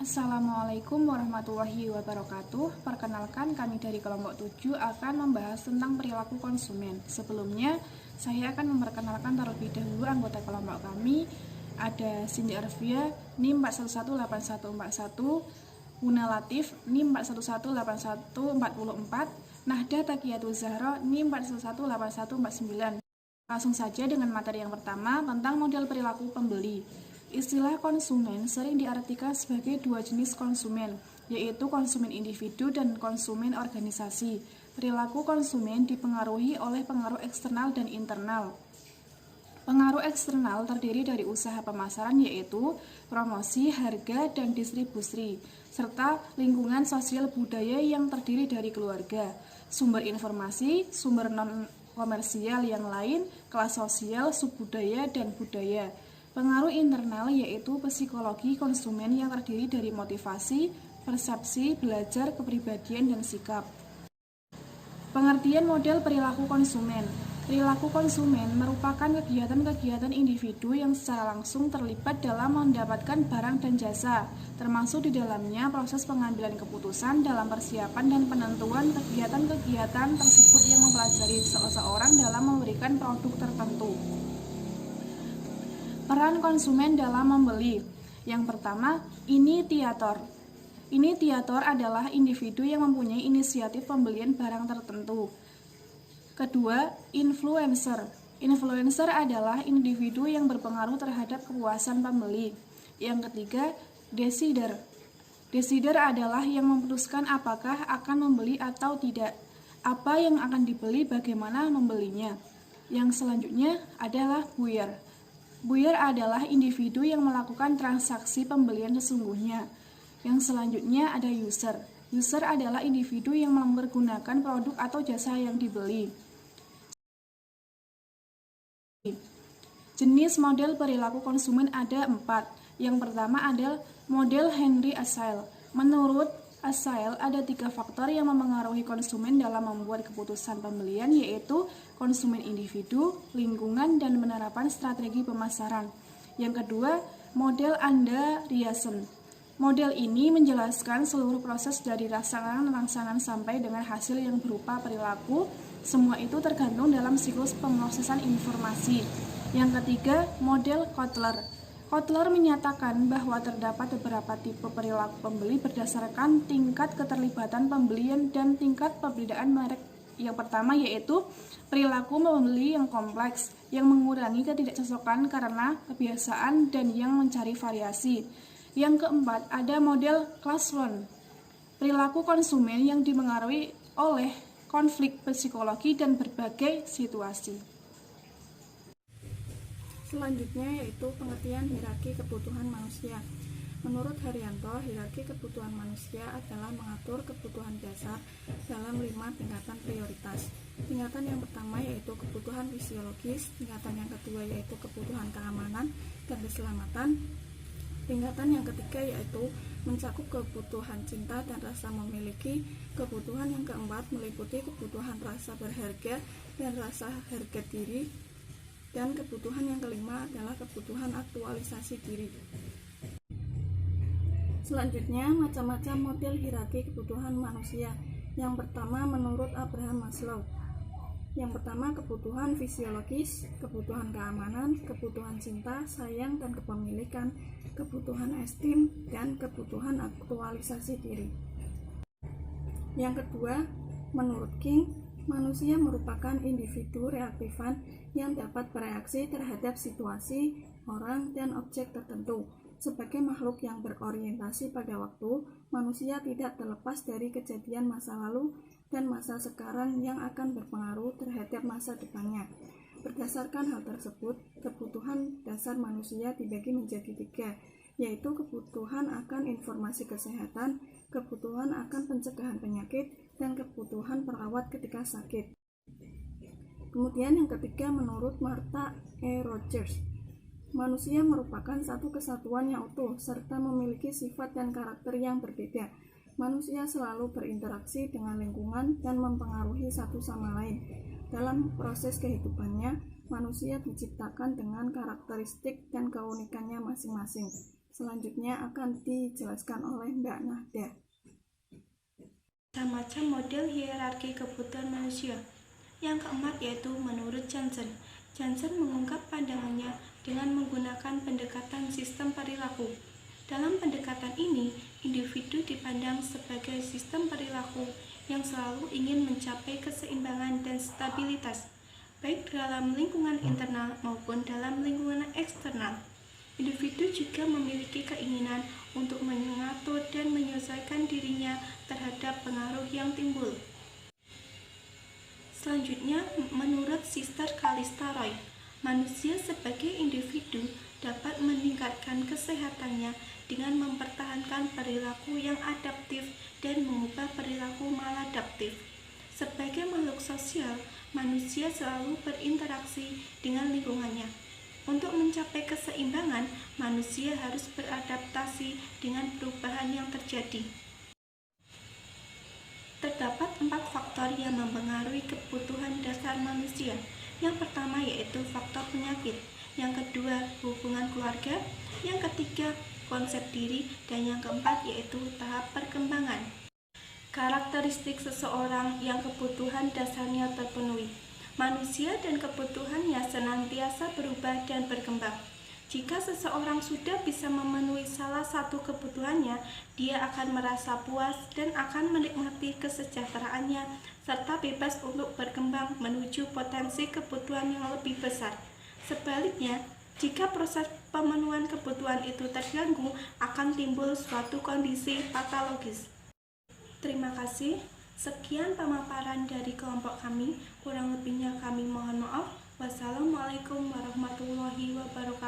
Assalamualaikum warahmatullahi wabarakatuh. Perkenalkan, kami dari kelompok 7 akan membahas tentang perilaku konsumen. Sebelumnya, saya akan memperkenalkan terlebih dahulu anggota kelompok kami. Ada Cindy Arvia, NIM 4118141, Una Latif, NIM 4118144, Nahda Taqiyatul Zahra, NIM 4118149. Langsung saja dengan materi yang pertama tentang model perilaku pembeli. Istilah konsumen sering diartikan sebagai dua jenis konsumen, yaitu konsumen individu dan konsumen organisasi. Perilaku konsumen dipengaruhi oleh pengaruh eksternal dan internal. Pengaruh eksternal terdiri dari usaha pemasaran, yaitu promosi, harga, dan distribusi, serta lingkungan sosial budaya yang terdiri dari keluarga, sumber informasi, sumber non-komersial yang lain, kelas sosial, subbudaya, dan budaya. Pengaruh internal yaitu psikologi konsumen yang terdiri dari motivasi, persepsi, belajar, kepribadian, dan sikap. Pengertian model perilaku konsumen. Perilaku konsumen merupakan kegiatan-kegiatan individu yang secara langsung terlibat dalam mendapatkan barang dan jasa, termasuk di dalamnya proses pengambilan keputusan dalam persiapan dan penentuan kegiatan-kegiatan tersebut yang mempelajari seseorang dalam memberikan produk tertentu. Peran konsumen dalam membeli. Yang pertama, inisiator. Inisiator adalah individu yang mempunyai inisiatif pembelian barang tertentu. Kedua, influencer. Influencer adalah individu yang berpengaruh terhadap kepuasan pembeli. Yang ketiga, decider. Decider adalah yang memutuskan apakah akan membeli atau tidak, apa yang akan dibeli, bagaimana membelinya. Yang selanjutnya adalah buyer. Buyer adalah individu yang melakukan transaksi pembelian sesungguhnya. Yang selanjutnya ada user. User adalah individu yang mempergunakan produk atau jasa yang dibeli. Jenis model perilaku konsumen ada 4. Yang pertama adalah model Henry Assail. Menurut Assail, ada 3 faktor yang mempengaruhi konsumen dalam membuat keputusan pembelian, yaitu konsumen individu, lingkungan, dan penerapan strategi pemasaran. Yang kedua, model Andreasen. Model ini menjelaskan seluruh proses dari rangsangan sampai dengan hasil yang berupa perilaku. Semua itu tergantung dalam siklus pemrosesan informasi. Yang ketiga, model Kotler. Kotler menyatakan bahwa terdapat beberapa tipe perilaku pembeli berdasarkan tingkat keterlibatan pembelian dan tingkat perbedaan merek. Yang pertama yaitu perilaku pembeli yang kompleks, yang mengurangi ketidakcocokan karena kebiasaan dan yang mencari variasi. Yang keempat ada model Classroom. Perilaku konsumen yang dipengaruhi oleh konflik psikologi dan berbagai situasi. Selanjutnya yaitu pengertian hierarki kebutuhan manusia. Menurut Haryanto, hierarki kebutuhan manusia adalah mengatur kebutuhan dasar dalam 5 tingkatan prioritas. Tingkatan yang pertama yaitu kebutuhan fisiologis, tingkatan yang kedua yaitu kebutuhan keamanan dan keselamatan, tingkatan yang ketiga yaitu mencakup kebutuhan cinta dan rasa memiliki, kebutuhan yang keempat meliputi kebutuhan rasa berharga dan rasa harga diri, dan kebutuhan yang kelima adalah kebutuhan aktualisasi diri. Selanjutnya, macam-macam model hierarki kebutuhan manusia. Yang pertama menurut Abraham Maslow. Yang pertama kebutuhan fisiologis, kebutuhan keamanan, kebutuhan cinta, sayang, dan kepemilikan, kebutuhan esteem, dan kebutuhan aktualisasi diri. Yang kedua, menurut King, manusia merupakan individu reaktifan yang dapat bereaksi terhadap situasi, orang, dan objek tertentu. Sebagai makhluk yang berorientasi pada waktu, manusia tidak terlepas dari kejadian masa lalu dan masa sekarang yang akan berpengaruh terhadap masa depannya. Berdasarkan hal tersebut, kebutuhan dasar manusia dibagi menjadi 3, yaitu kebutuhan akan informasi kesehatan, kebutuhan akan pencegahan penyakit, dan kebutuhan perawat ketika sakit. Kemudian yang ketiga menurut Martha E. Rogers, manusia merupakan satu kesatuan yang utuh serta memiliki sifat dan karakter yang berbeda. Manusia selalu berinteraksi dengan lingkungan dan mempengaruhi satu sama lain. Dalam proses kehidupannya, manusia diciptakan dengan karakteristik dan keunikannya masing-masing. Selanjutnya akan dijelaskan oleh Mbak Nahda. Macam-macam model hierarki kebutuhan manusia. Yang keempat yaitu menurut Johnson. Johnson mengungkap pandangannya dengan menggunakan pendekatan sistem perilaku. Dalam pendekatan ini, individu dipandang sebagai sistem perilaku yang selalu ingin mencapai keseimbangan dan stabilitas, baik dalam lingkungan internal maupun dalam lingkungan eksternal. Individu juga memiliki keinginan untuk mengatur dan menyesuaikan dirinya terhadap pengaruh yang timbul. Selanjutnya, menurut Sister Calista Roy, manusia sebagai individu dapat meningkatkan kesehatannya dengan mempertahankan perilaku yang adaptif dan mengubah perilaku maladaptif. Sebagai makhluk sosial, manusia selalu berinteraksi dengan lingkungannya. Untuk mencapai keseimbangan, manusia harus beradaptasi dengan perubahan yang terjadi. Terdapat 4 faktor yang mempengaruhi kebutuhan dasar manusia. Yang pertama yaitu faktor penyakit, yang kedua hubungan keluarga, yang ketiga konsep diri, dan yang keempat yaitu tahap perkembangan. Karakteristik seseorang yang kebutuhan dasarnya terpenuhi. Manusia dan kebutuhannya senantiasa berubah dan berkembang. Jika seseorang sudah bisa memenuhi salah satu kebutuhannya, dia akan merasa puas dan akan menikmati kesejahteraannya serta bebas untuk berkembang menuju potensi kebutuhan yang lebih besar. Sebaliknya, jika proses pemenuhan kebutuhan itu terganggu, akan timbul suatu kondisi patologis. Terima kasih. Sekian pemaparan dari kelompok kami. Kurang lebihnya kami mohon maaf. Wassalamualaikum warahmatullahi wabarakatuh.